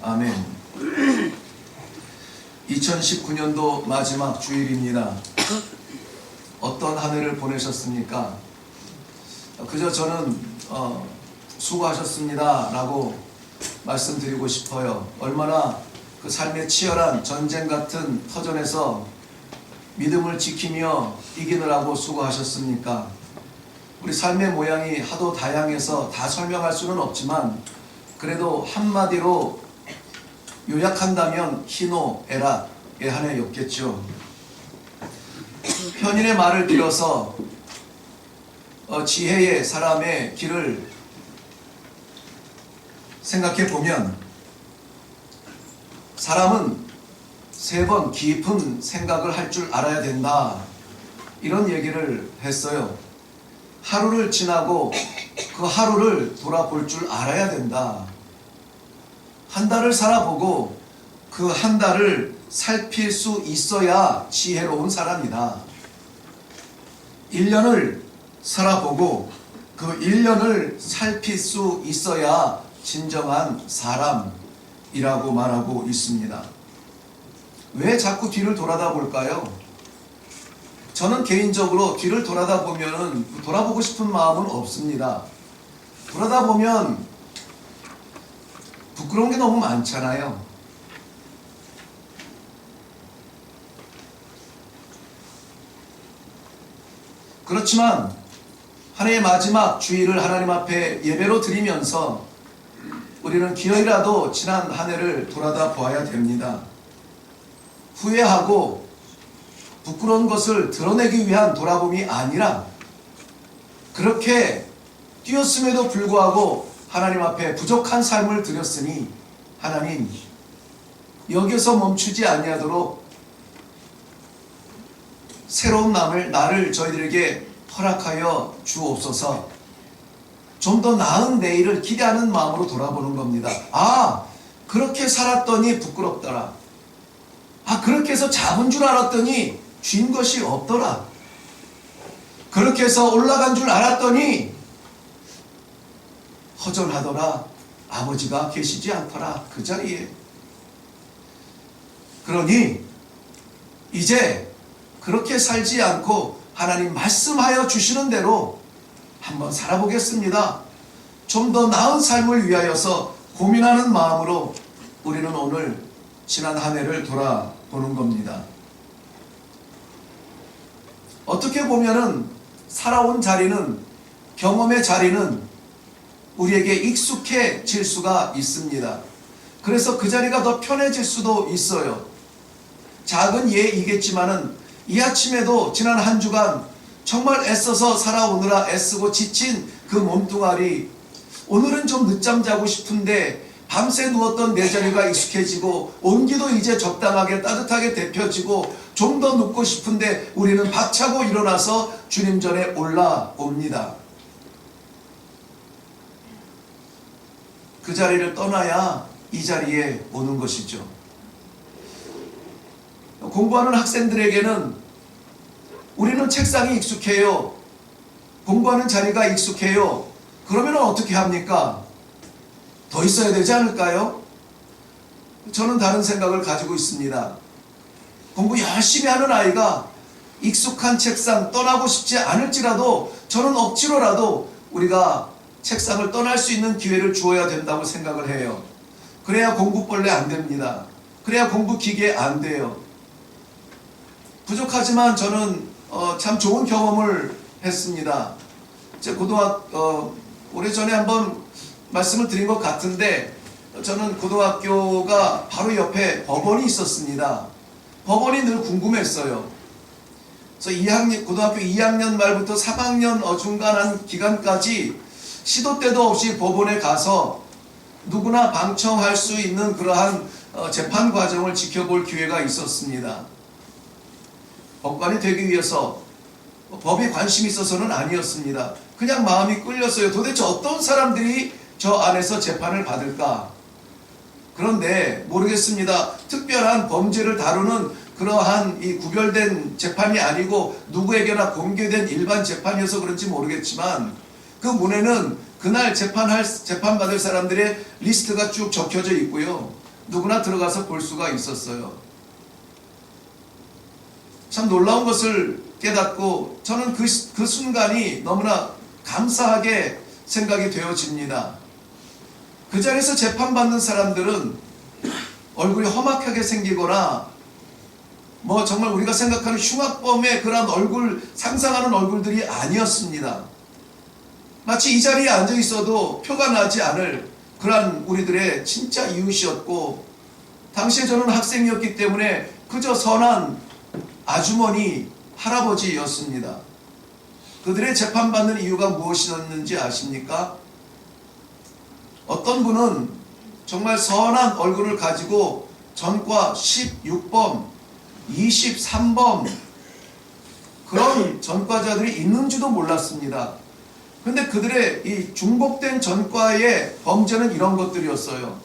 아멘. 2019년도 마지막 주일입니다. 어떤 한 해를 보내셨습니까? 그저 저는 수고하셨습니다 라고 말씀드리고 싶어요. 얼마나 그 삶의 치열한 전쟁 같은 터전에서 믿음을 지키며 이기느라고 수고하셨습니까? 우리 삶의 모양이 하도 다양해서 다 설명할 수는 없지만 그래도 한마디로 요약한다면 희노애락의 한 해였겠죠. 현인의 말을 빌어서 지혜의 사람의 길을 생각해 보면 사람은 3번 깊은 생각을 할 줄 알아야 된다, 이런 얘기를 했어요. 하루를 지나고 그 하루를 돌아볼 줄 알아야 된다. 한 달을 살아보고 그 한 달을 살필 수 있어야 지혜로운 사람이다. 1년을 살아보고 그 1년을 살필 수 있어야 진정한 사람이라고 말하고 있습니다. 왜 자꾸 뒤를 돌아다 볼까요? 저는 개인적으로 뒤를 돌아다 보면은 돌아보고 싶은 마음은 없습니다. 돌아다 보면 부끄러운 게 너무 많잖아요. 그렇지만 한 해의 마지막 주일을 하나님 앞에 예배로 드리면서 우리는 기어이라도 지난 한 해를 돌아다 보아야 됩니다. 후회하고 부끄러운 것을 드러내기 위한 돌아봄이 아니라 그렇게 뛰었음에도 불구하고 하나님 앞에 부족한 삶을 드렸으니 하나님 여기서 멈추지 아니하도록 새로운 나를 저희들에게 허락하여 주옵소서. 좀 더 나은 내일을 기대하는 마음으로 돌아보는 겁니다. 아, 그렇게 살았더니 부끄럽더라. 아, 그렇게 해서 잡은 줄 알았더니 쥔 것이 없더라. 그렇게 해서 올라간 줄 알았더니 허전하더라. 아버지가 계시지 않더라, 그 자리에. 그러니 이제 그렇게 살지 않고 하나님 말씀하여 주시는 대로 한번 살아보겠습니다. 좀 더 나은 삶을 위하여서 고민하는 마음으로 우리는 오늘 지난 한 해를 돌아보는 겁니다. 어떻게 보면은 살아온 자리는, 경험의 자리는 우리에게 익숙해질 수가 있습니다. 그래서 그 자리가 더 편해질 수도 있어요. 작은 예이겠지만은 이 아침에도 지난 한 주간 정말 애써서 살아오느라 애쓰고 지친 그 몸뚱아리, 오늘은 좀 늦잠 자고 싶은데 밤새 누웠던 내 자리가 익숙해지고 온기도 이제 적당하게 따뜻하게 데펴지고 좀 더 눕고 싶은데 우리는 박차고 일어나서 주님 전에 올라옵니다. 그 자리를 떠나야 이 자리에 오는 것이죠. 공부하는 학생들에게는 우리는 책상이 익숙해요. 공부하는 자리가 익숙해요. 그러면 어떻게 합니까? 더 있어야 되지 않을까요? 저는 다른 생각을 가지고 있습니다. 공부 열심히 하는 아이가 익숙한 책상 떠나고 싶지 않을지라도 저는 억지로라도 우리가 책상을 떠날 수 있는 기회를 주어야 된다고 생각을 해요. 그래야 공부벌레 안 됩니다. 그래야 공부 기계 안 돼요. 부족하지만 저는 참 좋은 경험을 했습니다. 제 오래전에 한번 말씀을 드린 것 같은데 저는 고등학교가 바로 옆에 법원이 있었습니다. 법원이 늘 궁금했어요. 그래서 고등학교 2학년 말부터 3학년 어중간한 기간까지 시도 때도 없이 법원에 가서 누구나 방청할 수 있는 그러한 재판 과정을 지켜볼 기회가 있었습니다. 법관이 되기 위해서 법에 관심이 있어서는 아니었습니다. 그냥 마음이 끌렸어요. 도대체 어떤 사람들이 저 안에서 재판을 받을까? 그런데 모르겠습니다. 특별한 범죄를 다루는 그러한 이 구별된 재판이 아니고 누구에게나 공개된 일반 재판이어서 그런지 모르겠지만 그 문에는 그날 재판받을 사람들의 리스트가 쭉 적혀져 있고요. 누구나 들어가서 볼 수가 있었어요. 참 놀라운 것을 깨닫고 저는 그 순간이 너무나 감사하게 생각이 되어집니다. 그 자리에서 재판받는 사람들은 얼굴이 험악하게 생기거나 뭐 정말 우리가 생각하는 흉악범의 그런 얼굴, 상상하는 얼굴들이 아니었습니다. 마치 이 자리에 앉아 있어도 표가 나지 않을 그러한 우리들의 진짜 이웃이었고, 당시에 저는 학생이었기 때문에 그저 선한 아주머니, 할아버지였습니다. 그들의 재판받는 이유가 무엇이었는지 아십니까? 어떤 분은 정말 선한 얼굴을 가지고 전과 16범, 23범 그런 전과자들이 있는지도 몰랐습니다. 근데 그들의 이 중복된 전과의 범죄는 이런 것들이었어요.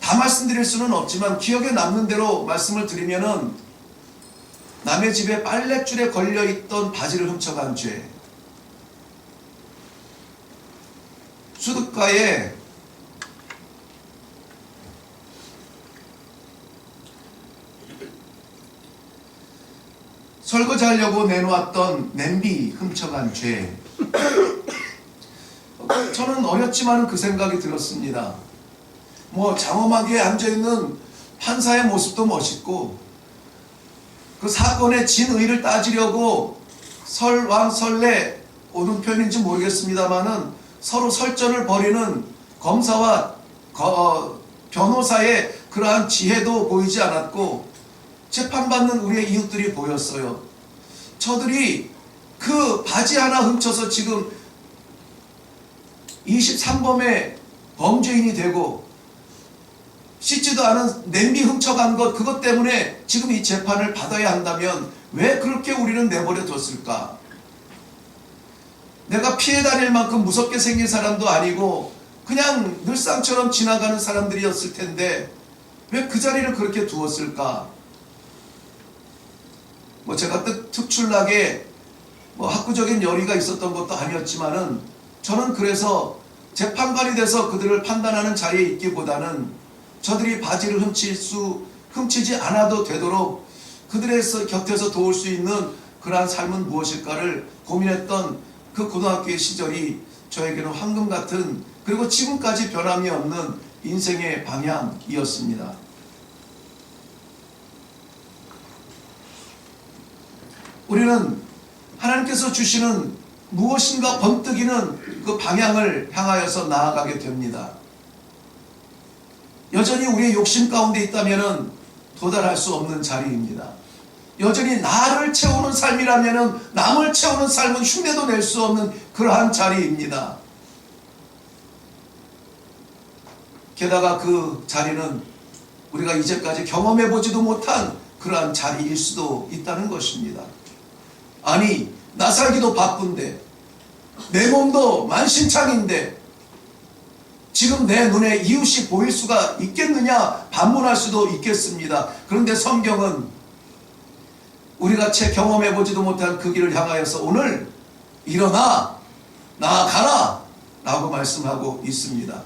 다 말씀드릴 수는 없지만 기억에 남는 대로 말씀을 드리면은, 남의 집에 빨랫줄에 걸려있던 바지를 훔쳐간 죄, 수도가에 설거지하려고 내놓았던 냄비 훔쳐간 죄. 저는 어렸지만 그 생각이 들었습니다. 뭐 장엄하게 앉아있는 판사의 모습도 멋있고, 그 사건의 진의를 따지려고 설왕설래, 옳은 표현인지 모르겠습니다만은 서로 설전을 벌이는 검사와 변호사의 그러한 지혜도 보이지 않았고, 재판받는 우리의 이웃들이 보였어요. 저들이 그 바지 하나 훔쳐서 지금 23범의 범죄인이 되고, 씻지도 않은 냄비 훔쳐간 것, 그것 때문에 지금 이 재판을 받아야 한다면 왜 그렇게 우리는 내버려 뒀을까? 내가 피해 다닐 만큼 무섭게 생긴 사람도 아니고 그냥 늘상처럼 지나가는 사람들이었을 텐데 왜 그 자리를 그렇게 두었을까? 뭐 제가 특출나게 뭐 학구적인 열의가 있었던 것도 아니었지만은, 저는 그래서 재판관이 돼서 그들을 판단하는 자리에 있기보다는 저들이 바지를 훔치지 않아도 되도록 그들의 곁에서 도울 수 있는 그러한 삶은 무엇일까를 고민했던 그 고등학교의 시절이 저에게는 황금 같은, 그리고 지금까지 변함이 없는 인생의 방향이었습니다. 우리는 하나님께서 주시는 무엇인가 번뜩이는 그 방향을 향하여서 나아가게 됩니다. 여전히 우리의 욕심 가운데 있다면 도달할 수 없는 자리입니다. 여전히 나를 채우는 삶이라면 남을 채우는 삶은 흉내도 낼 수 없는 그러한 자리입니다. 게다가 그 자리는 우리가 이제까지 경험해보지도 못한 그러한 자리일 수도 있다는 것입니다. 아니, 나 살기도 바쁜데, 내 몸도 만신창인데 지금 내 눈에 이웃이 보일 수가 있겠느냐 반문할 수도 있겠습니다. 그런데 성경은 우리가 채 경험해보지도 못한 그 길을 향하여서 오늘 일어나 나아가라 라고 말씀하고 있습니다.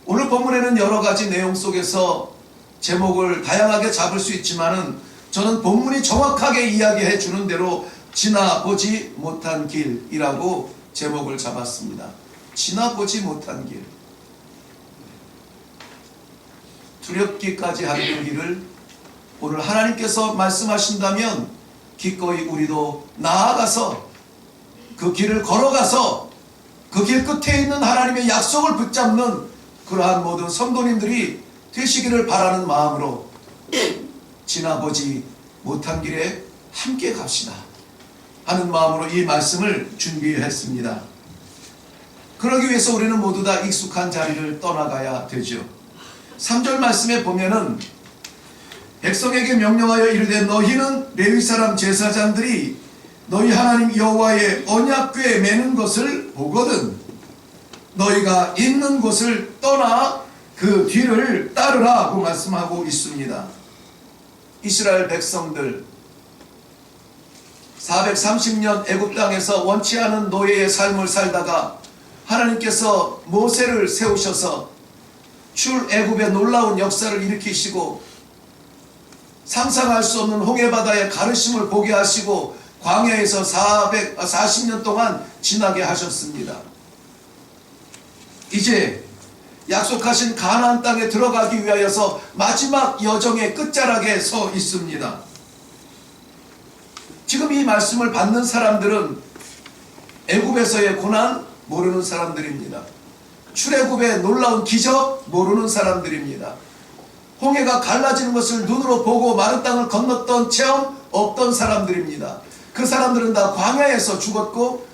오늘 본문에는 여러 가지 내용 속에서 제목을 다양하게 잡을 수 있지만은, 저는 본문이 정확하게 이야기해 주는 대로 지나보지 못한 길이라고 제목을 잡았습니다. 지나보지 못한 길. 두렵기까지 하는 길을 오늘 하나님께서 말씀하신다면 기꺼이 우리도 나아가서 그 길을 걸어가서 그 길 끝에 있는 하나님의 약속을 붙잡는 그러한 모든 성도님들이 되시기를 바라는 마음으로 지나보지 못한 길에 함께 갑시다 하는 마음으로 이 말씀을 준비했습니다. 그러기 위해서 우리는 모두 다 익숙한 자리를 떠나가야 되죠. 3절 말씀에 보면은 백성에게 명령하여 이르되 너희는 레위 사람 제사장들이 너희 하나님 여호와의 언약궤에 매는 것을 보거든 너희가 있는 곳을 떠나 그 뒤를 따르라고 말씀하고 있습니다. 이스라엘 백성들 430년 애굽 땅에서 원치 않은 노예의 삶을 살다가 하나님께서 모세를 세우셔서 출애굽의 놀라운 역사를 일으키시고 상상할 수 없는 홍해바다의 가르심을 보게 하시고 광야에서 440년 동안 지나게 하셨습니다. 이제 약속하신 가나안 땅에 들어가기 위하여서 마지막 여정의 끝자락에 서 있습니다. 지금 이 말씀을 받는 사람들은 애굽에서의 고난 모르는 사람들입니다. 출애굽의 놀라운 기적 모르는 사람들입니다. 홍해가 갈라지는 것을 눈으로 보고 마른 땅을 건넜던 체험 없던 사람들입니다. 그 사람들은 다 광야에서 죽었고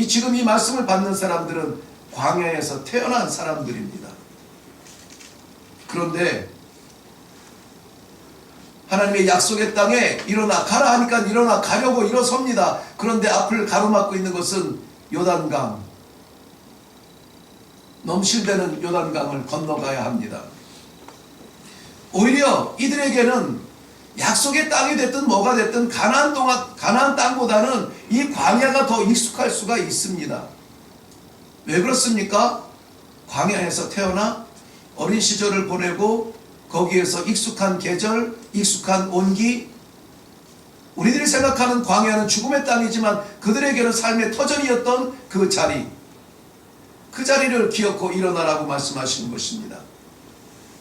지금 이 말씀을 받는 사람들은 광야에서 태어난 사람들입니다. 그런데 하나님의 약속의 땅에 일어나 가라 하니까 일어나 가려고 일어섭니다. 그런데 앞을 가로막고 있는 것은 요단강, 넘실대는 요단강을 건너가야 합니다. 오히려 이들에게는 약속의 땅이 됐든 뭐가 됐든 가나안 땅보다는 이 광야가 더 익숙할 수가 있습니다. 왜 그렇습니까? 광야에서 태어나 어린 시절을 보내고 거기에서 익숙한 계절, 익숙한 온기, 우리들이 생각하는 광야는 죽음의 땅이지만 그들에게는 삶의 터전이었던 그 자리, 그 자리를 기억하고 일어나라고 말씀하시는 것입니다.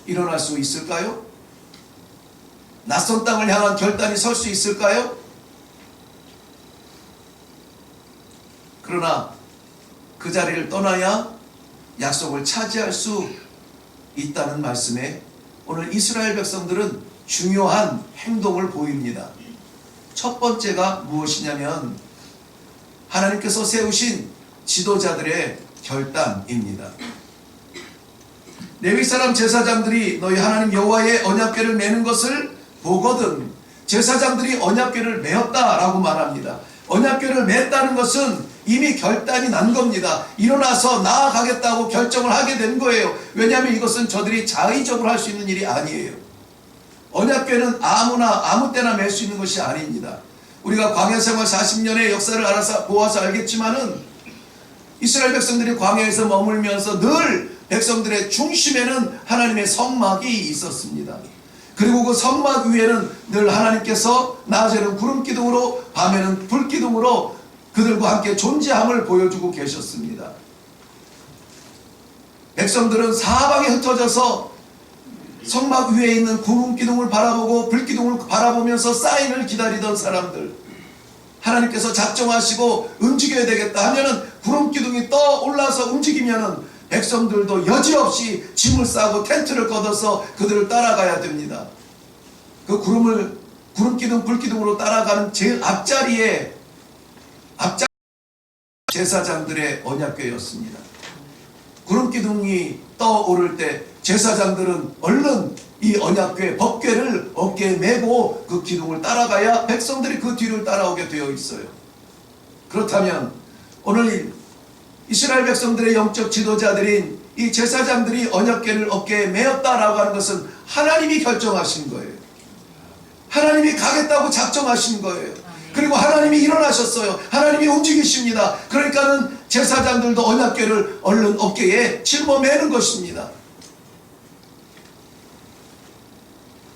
일어날 수 있을까요? 낯선 땅을 향한 결단이 설 수 있을까요? 그러나 그 자리를 떠나야 약속을 차지할 수 있다는 말씀에 오늘 이스라엘 백성들은 중요한 행동을 보입니다. 첫 번째가 무엇이냐면 하나님께서 세우신 지도자들의 결단입니다. 레위 사람 제사장들이 너희 하나님 여호와의 언약궤를 메는 것을 보거든 제사장들이 언약궤를 메었다라고 말합니다. 언약궤를 맸다는 것은 이미 결단이 난 겁니다. 일어나서 나아가겠다고 결정을 하게 된 거예요. 왜냐하면 이것은 저들이 자의적으로 할 수 있는 일이 아니에요. 언약궤는 아무나 아무 때나 맬 수 있는 것이 아닙니다. 우리가 광야 생활 40년의 역사를 보아서 알겠지만은 이스라엘 백성들이 광야에서 머물면서 늘 백성들의 중심에는 하나님의 성막이 있었습니다. 그리고 그 성막 위에는 늘 하나님께서 낮에는 구름기둥으로 밤에는 불기둥으로 그들과 함께 존재함을 보여주고 계셨습니다. 백성들은 사방에 흩어져서 성막 위에 있는 구름기둥을 바라보고 불기둥을 바라보면서 사인을 기다리던 사람들, 하나님께서 작정하시고 움직여야 되겠다 하면은 구름기둥이 떠올라서 움직이면은 백성들도 여지없이 짐을 싸고 텐트를 걷어서 그들을 따라가야 됩니다. 그 구름기둥, 불기둥으로 따라가는 제일 앞자리에 제사장들의 언약궤였습니다. 구름기둥이 떠오를 때 제사장들은 얼른 이 언약궤, 법궤를 어깨에 메고 그 기둥을 따라가야 백성들이 그 뒤를 따라오게 되어 있어요. 그렇다면 오늘 이스라엘 백성들의 영적 지도자들인 이 제사장들이 언약궤를 어깨에 메었다라고 하는 것은 하나님이 결정하신 거예요. 하나님이 가겠다고 작정하신 거예요. 그리고 하나님이 일어나셨어요. 하나님이 움직이십니다. 그러니까는 제사장들도 언약궤를 얼른 어깨에 짊어매는 것입니다.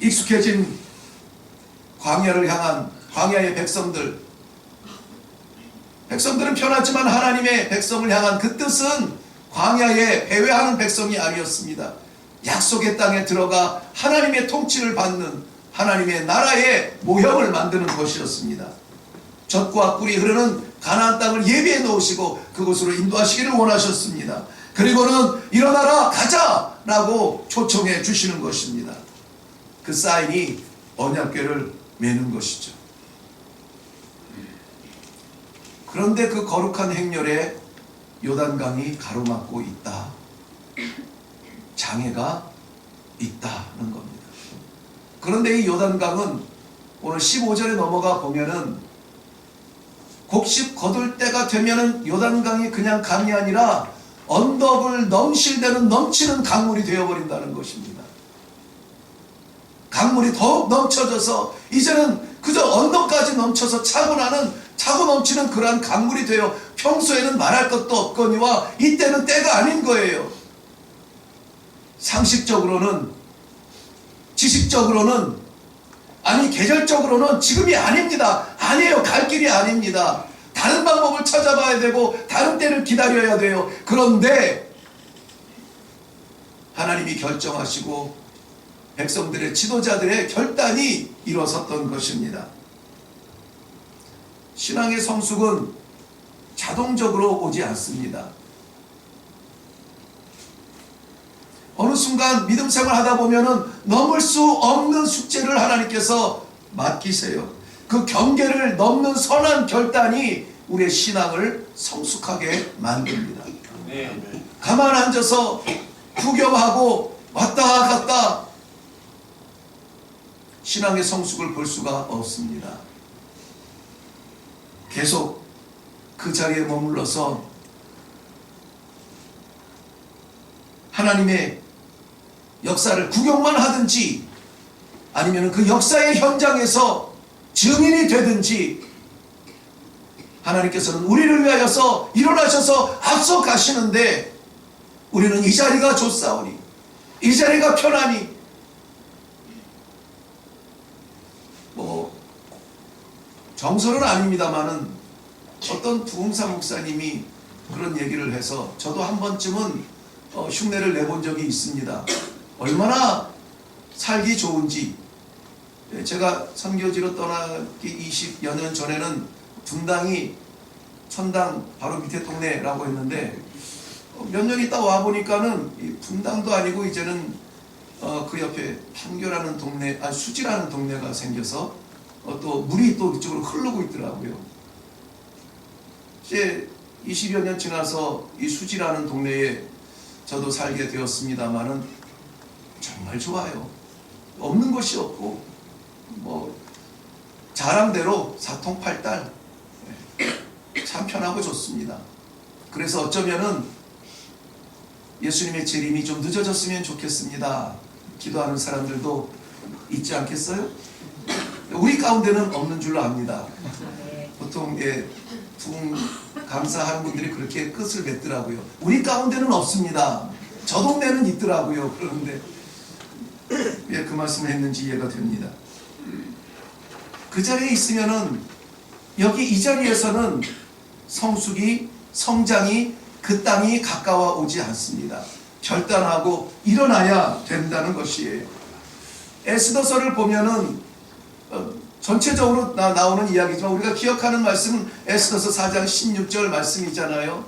익숙해진 광야를 향한 광야의 백성들은 편하지만 하나님의 백성을 향한 그 뜻은 광야에 배회하는 백성이 아니었습니다. 약속의 땅에 들어가 하나님의 통치를 받는 하나님의 나라의 모형을 만드는 것이었습니다. 젖과 꿀이 흐르는 가나안 땅을 예비해 놓으시고 그곳으로 인도하시기를 원하셨습니다. 그리고는 일어나라 가자 라고 초청해 주시는 것입니다. 그 사인이 언약궤를 메는 것이죠. 그런데 그 거룩한 행렬에 요단강이 가로막고 있다. 장애가 있다는 겁니다. 그런데 이 요단강은 오늘 15절에 넘어가 보면은 곡식 거둘 때가 되면은 요단강이 그냥 강이 아니라 언덕을 넘실대는 넘치는 강물이 되어버린다는 것입니다. 강물이 더욱 넘쳐져서 이제는 그저 언덕까지 넘쳐서 차고 넘치는 그러한 강물이 되어 평소에는 말할 것도 없거니와 이때는 때가 아닌 거예요. 상식적으로는, 지식적으로는, 아니 계절적으로는 지금이 아닙니다. 아니에요. 갈 길이 아닙니다. 다른 방법을 찾아봐야 되고 다른 때를 기다려야 돼요. 그런데 하나님이 결정하시고 백성들의 지도자들의 결단이 일어섰던 것입니다. 신앙의 성숙은 자동적으로 오지 않습니다. 어느 순간 믿음 생활 하다 보면은 넘을 수 없는 숙제를 하나님께서 맡기세요. 그 경계를 넘는 선한 결단이 우리의 신앙을 성숙하게 만듭니다. 가만 앉아서 구경하고 왔다 갔다 신앙의 성숙을 볼 수가 없습니다. 계속 그 자리에 머물러서 하나님의 역사를 구경만 하든지 아니면 그 역사의 현장에서 증인이 되든지 하나님께서는 우리를 위하여서 일어나셔서 앞서 가시는데 우리는 이 자리가 좋사오니 이 자리가 편하니 정설은 아닙니다만은 어떤 부흥사 목사님이 그런 얘기를 해서 저도 한 번쯤은 흉내를 내본 적이 있습니다. 얼마나 살기 좋은지. 제가 선교지로 떠나기 20여 년 전에는 분당이 천당 바로 밑에 동네라고 했는데 몇 년 있다 와보니까는 분당도 아니고 이제는 그 옆에 판교라는 동네, 수지라는 동네가 생겨서 또 물이 또 이쪽으로 흐르고 있더라고요. 이제 20여 년 지나서 이 수지라는 동네에 저도 살게 되었습니다만은 정말 좋아요. 없는 것이 없고 자랑대로 사통팔달 참 편하고 좋습니다. 그래서 어쩌면은 예수님의 재림이 좀 늦어졌으면 좋겠습니다. 기도하는 사람들도 있지 않겠어요? 우리 가운데는 없는 줄로 압니다. 보통 부흥 감사하는 분들이 그렇게 끝을 맺더라고요. 우리 가운데는 없습니다. 저 동네는 있더라고요. 그런데 왜 그 말씀을 했는지 이해가 됩니다. 그 자리에 있으면은 여기 이 자리에서는 성숙이 성장이 그 땅이 가까워 오지 않습니다. 결단하고 일어나야 된다는 것이에요. 에스더서를 보면은 전체적으로 나오는 이야기지만 우리가 기억하는 말씀은 에스더서 4장 16절 말씀이잖아요.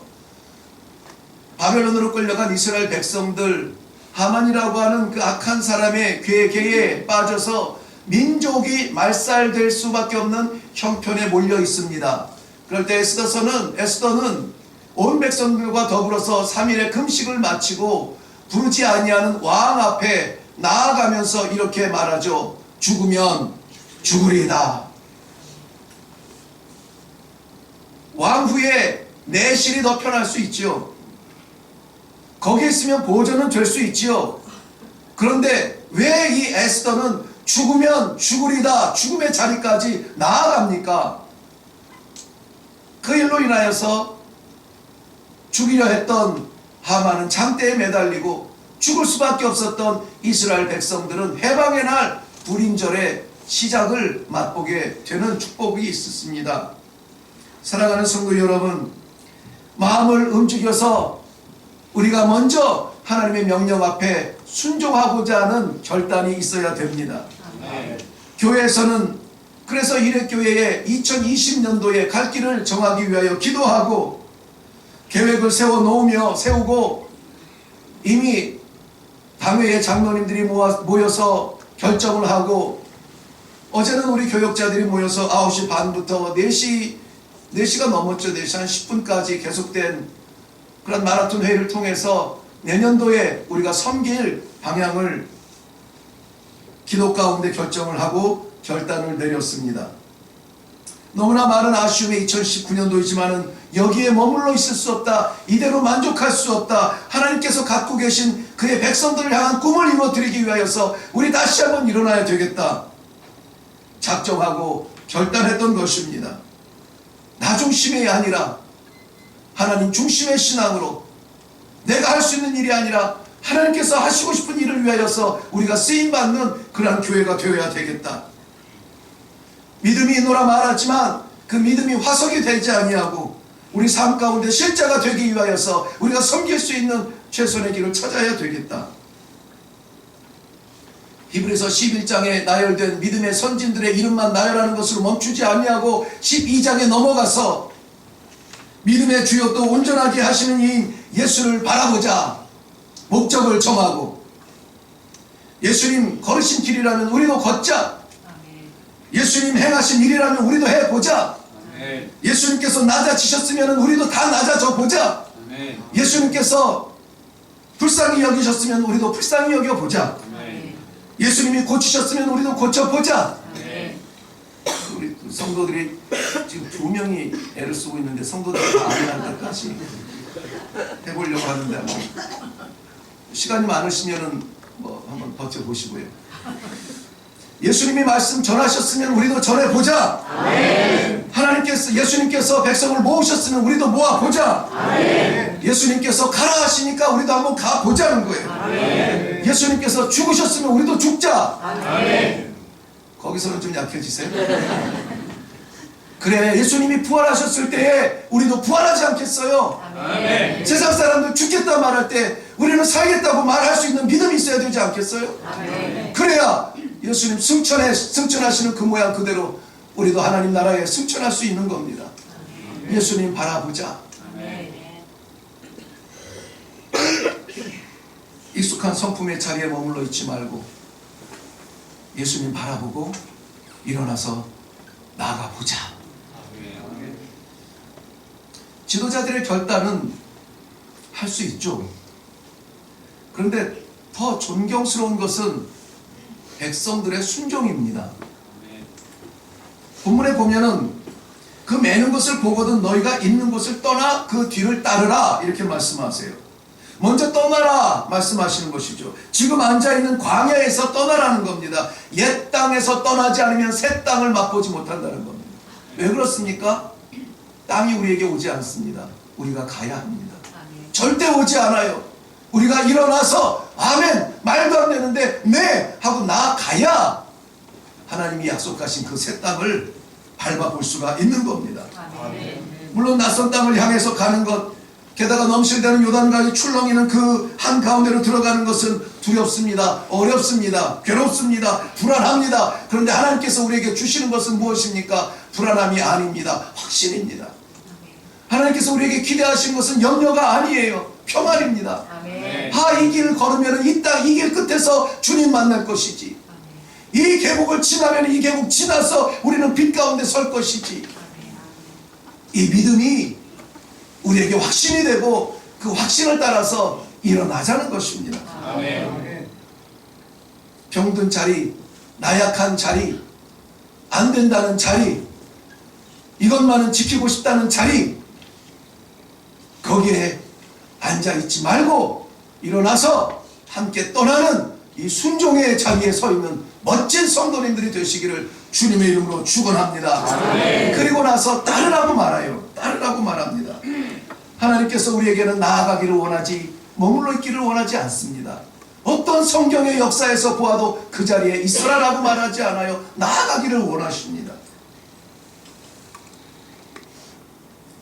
바벨론으로 끌려간 이스라엘 백성들, 하만이라고 하는 그 악한 사람의 괴계에 빠져서 민족이 말살될 수밖에 없는 형편에 몰려 있습니다. 그럴 때 에스더는 온 백성들과 더불어서 3일의 금식을 마치고 부르지 아니하는 왕 앞에 나아가면서 이렇게 말하죠. 죽으면 죽으리이다. 왕 후에 내실이 더 편할 수 있지요. 거기에 있으면 보존은 될 수 있지요. 그런데 왜 이 에스더는 죽으면 죽으리다 죽음의 자리까지 나아갑니까? 그 일로 인하여서 죽이려 했던 하만은 장대에 매달리고 죽을 수밖에 없었던 이스라엘 백성들은 해방의 날 불임절의 시작을 맛보게 되는 축복이 있었습니다. 사랑하는 성도 여러분, 마음을 움직여서 우리가 먼저 하나님의 명령 앞에 순종하고자 하는 결단이 있어야 됩니다. 교회에서는 그래서 이레교회에 2020년도에 갈 길을 정하기 위하여 기도하고 계획을 세우고 이미 당회의 장로님들이 모여서 결정을 하고 어제는 우리 교역자들이 모여서 9시 반부터 4시가 넘었죠. 4시 한 10분까지 계속된 그런 마라톤 회의를 통해서 내년도에 우리가 섬길 방향을 기도 가운데 결정을 하고 결단을 내렸습니다. 너무나 많은 아쉬움의 2019년도이지만은 여기에 머물러 있을 수 없다. 이대로 만족할 수 없다. 하나님께서 갖고 계신 그의 백성들을 향한 꿈을 이루어드리기 위하여서 우리 다시 한번 일어나야 되겠다. 작정하고 결단했던 것입니다. 나 중심이 아니라 하나님 중심의 신앙으로 내가 할 수 있는 일이 아니라 하나님께서 하시고 싶은 일을 위하여서 우리가 쓰임받는 그러한 교회가 되어야 되겠다. 믿음이 있노라 말하지만 그 믿음이 화석이 되지 아니하고 우리 삶 가운데 실제가 되기 위하여서 우리가 섬길 수 있는 최선의 길을 찾아야 되겠다. 히브리서 11장에 나열된 믿음의 선진들의 이름만 나열하는 것으로 멈추지 아니하고 12장에 넘어가서 믿음의 주요 또 온전하게 하시는 이인 예수를 바라보자 목적을 정하고 예수님 걸으신 길이라면 우리도 걷자. 예수님 행하신 일이라면 우리도 해보자. 예수님께서 낮아지셨으면 우리도 다 낮아져 보자. 예수님께서 불쌍히 여기셨으면 우리도 불쌍히 여겨보자. 예수님이 고치셨으면 우리도 고쳐보자. 우리 성도들이 지금 2명이 애를 쓰고 있는데 성도들이 다 아멘할 때까지 해보려고 하는데 뭐 시간이 많으시면은 뭐 한번 버텨보시고요. 예수님이 말씀 전하셨으면 우리도 전해보자. 하나님께서 예수님께서 백성을 모으셨으면 우리도 모아보자. 예수님께서 가라 하시니까 우리도 한번 가보자는 거예요. 예수님께서 죽으셨으면 우리도 죽자. 거기서는 좀 약해지세요. 그래, 예수님이 부활하셨을 때에 우리도 부활하지 않겠어요? 세상 사람들 죽겠다 말할 때 우리는 살겠다고 말할 수 있는 믿음이 있어야 되지 않겠어요? 그래야 예수님 승천하시는 그 모양 그대로 우리도 하나님 나라에 승천할 수 있는 겁니다. 예수님 바라보자. 익숙한 성품의 자리에 머물러 있지 말고 예수님 바라보고 일어나서 나아가보자. 지도자들의 결단은 할 수 있죠. 그런데 더 존경스러운 것은 백성들의 순종입니다. 본문에 보면은 그 매는 것을 보거든 너희가 있는 곳을 떠나 그 뒤를 따르라 이렇게 말씀하세요. 먼저 떠나라 말씀하시는 것이죠. 지금 앉아있는 광야에서 떠나라는 겁니다. 옛 땅에서 떠나지 않으면 새 땅을 맛보지 못한다는 겁니다. 왜 그렇습니까? 땅이 우리에게 오지 않습니다. 우리가 가야 합니다. 절대 오지 않아요. 우리가 일어나서 아멘 말도 안 되는데 네 하고 나아가야 하나님이 약속하신 그 새 땅을 밟아볼 수가 있는 겁니다. 물론 낯선 땅을 향해서 가는 것, 게다가 넘실대는 요단강이 출렁이는 그 한가운데로 들어가는 것은 두렵습니다. 어렵습니다. 괴롭습니다. 불안합니다. 그런데 하나님께서 우리에게 주시는 것은 무엇입니까? 불안함이 아닙니다. 확신입니다. 하나님께서 우리에게 기대하신 것은 염려가 아니에요. 평안입니다. 이 길을 걸으면 이 땅, 이 길 끝에서 주님 만날 것이지. 이 계곡을 지나면 이 계곡 지나서 우리는 빛 가운데 설 것이지. 이 믿음이 우리에게 확신이 되고 그 확신을 따라서 일어나자는 것입니다. 병든 자리, 나약한 자리, 안 된다는 자리, 이것만은 지키고 싶다는 자리, 거기에 앉아있지 말고 일어나서 함께 떠나는 이 순종의 자리에 서 있는 멋진 성도님들이 되시기를 주님의 이름으로 축원합니다. 그리고 나서 따르라고 말해요. 따르라고 말합니다. 하나님께서 우리에게는 나아가기를 원하지 머물러 있기를 원하지 않습니다. 어떤 성경의 역사에서 보아도 그 자리에 있으라라고 말하지 않아요. 나아가기를 원하십니다.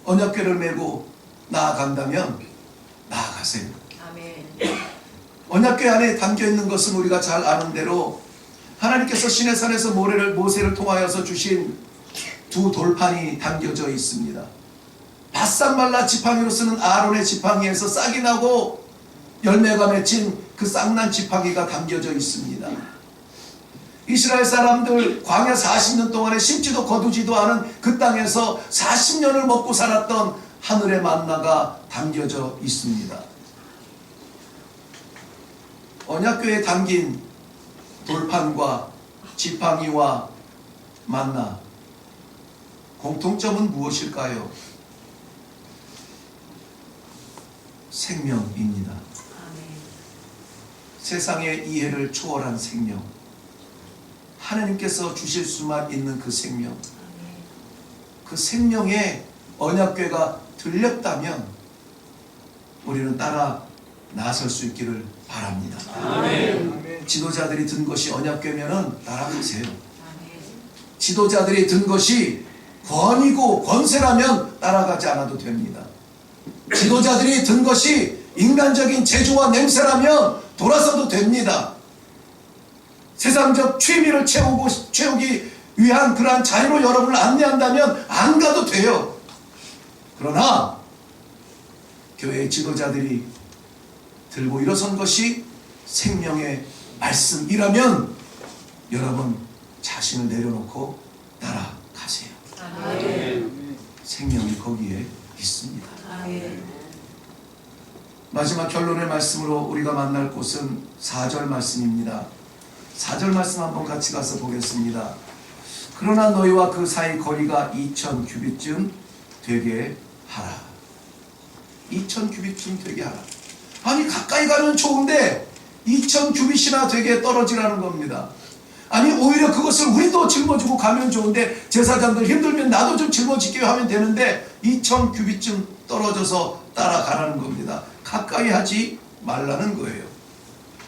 언약궤를 메고 나아간다면 나아가세요. 언약궤 안에 담겨있는 것은 우리가 잘 아는 대로 하나님께서 시내산에서 모세를 통하여서 주신 두 돌판이 담겨져 있습니다. 바싹 말라 지팡이로 쓰는 아론의 지팡이에서 싹이 나고 열매가 맺힌 그 싹난 지팡이가 담겨져 있습니다. 이스라엘 사람들 광야 40년 동안에 심지도 거두지도 않은 그 땅에서 40년을 먹고 살았던 하늘의 만나가 담겨져 있습니다. 언약궤에 담긴 돌판과 지팡이와 만나, 공통점은 무엇일까요? 생명입니다. 세상의 이해를 초월한 생명, 하나님께서 주실 수만 있는 그 생명, 그 생명의 언약궤가 들렸다면 우리는 따라 나설 수 있기를 바랍니다. 아멘. 지도자들이 든 것이 언약궤면은 따라가세요. 지도자들이 든 것이 권위고 권세라면 따라가지 않아도 됩니다. 지도자들이 든 것이 인간적인 재주와 냄새라면 돌아서도 됩니다. 세상적 취미를 채우기 위한 그러한 자유로 여러분을 안내한다면 안 가도 돼요. 그러나 교회의 지도자들이 들고 일어선 것이 생명의 말씀이라면 여러분 자신을 내려놓고 따라가세요. 아멘. 생명이 거기에 있습니다. 아멘. 마지막 결론의 말씀으로 우리가 만날 곳은 4절 말씀입니다. 4절 말씀 한번 같이 가서 보겠습니다. 그러나 너희와 그 사이 거리가 2000규빗쯤 되게 하라. 2000규빗쯤 되게 하라. 아니 가까이 가면 좋은데 2000규빗이나 되게 떨어지라는 겁니다. 아니 오히려 그것을 우리도 짊어지고 가면 좋은데 제사장들 힘들면 나도 좀 짊어질게요 하면 되는데 2000규빗쯤 떨어져서 따라가라는 겁니다. 가까이 하지 말라는 거예요.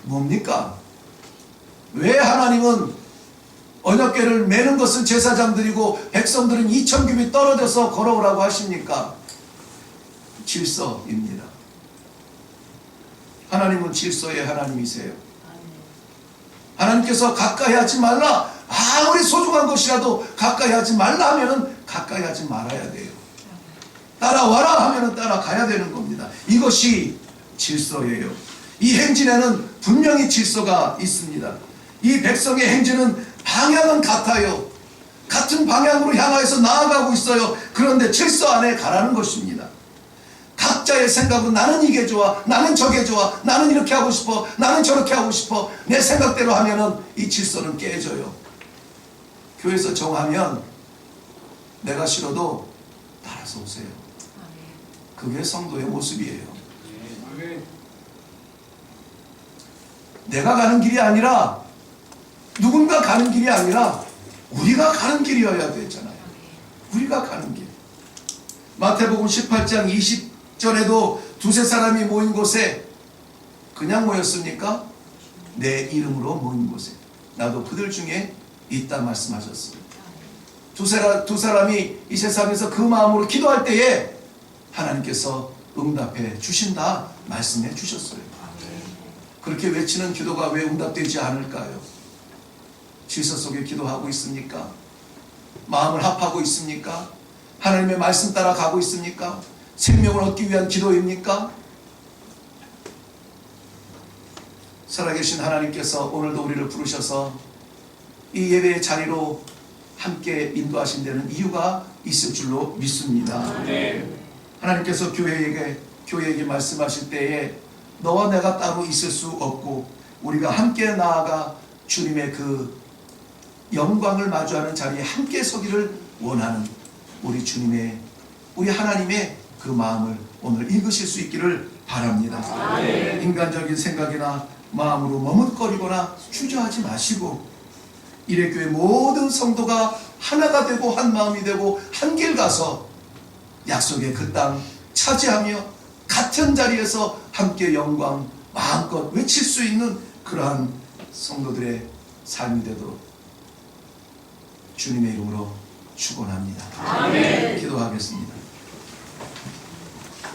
뭡니까? 왜 하나님은 언약궤를 매는 것은 제사장들이고 백성들은 2000규빗 떨어져서 걸어오라고 하십니까? 질서입니다. 하나님은 질서의 하나님이세요. 하나님께서 가까이 하지 말라, 아무리 소중한 것이라도 가까이 하지 말라 하면은 가까이 하지 말아야 돼요. 따라와라 하면은 따라가야 되는 겁니다. 이것이 질서예요. 이 행진에는 분명히 질서가 있습니다. 이 백성의 행진은 방향은 같아요. 같은 방향으로 향하여서 나아가고 있어요. 그런데 질서 안에 가라는 것입니다. 각자의 생각은 나는 이게 좋아, 나는 저게 좋아, 나는 이렇게 하고 싶어, 나는 저렇게 하고 싶어, 내 생각대로 하면은 이 질서는 깨져요. 교회에서 정하면 내가 싫어도 따라서 오세요. 그게 성도의 모습이에요. 내가 가는 길이 아니라 누군가 가는 길이 아니라 우리가 가는 길이어야 되잖아요. 우리가 가는 길. 마태복음 18장 20절에도 두세 사람이 모인 곳에 그냥 모였습니까? 내 이름으로 모인 곳에 나도 그들 중에 있다 말씀하셨습니다. 두 사람이 이 세상에서 그 마음으로 기도할 때에 하나님께서 응답해 주신다 말씀해 주셨어요. 그렇게 외치는 기도가 왜 응답되지 않을까요? 질서 속에 기도하고 있습니까? 마음을 합하고 있습니까? 하나님의 말씀 따라 가고 있습니까? 생명을 얻기 위한 기도입니까? 살아계신 하나님께서 오늘도 우리를 부르셔서 이 예배의 자리로 함께 인도하신 데는 이유가 있을 줄로 믿습니다. 하나님께서 교회에게 말씀하실 때에 너와 내가 따로 있을 수 없고 우리가 함께 나아가 주님의 그 영광을 마주하는 자리에 함께 서기를 원하는 우리 주님의, 우리 하나님의 그 마음을 오늘 읽으실 수 있기를 바랍니다. 인간적인 생각이나 마음으로 머뭇거리거나 주저하지 마시고 이레교회 모든 성도가 하나가 되고 한 마음이 되고 한 길 가서 약속의 그 땅 차지하며 같은 자리에서 함께 영광 마음껏 외칠 수 있는 그러한 성도들의 삶이 되도록 주님의 이름으로 축원합니다. 기도하겠습니다.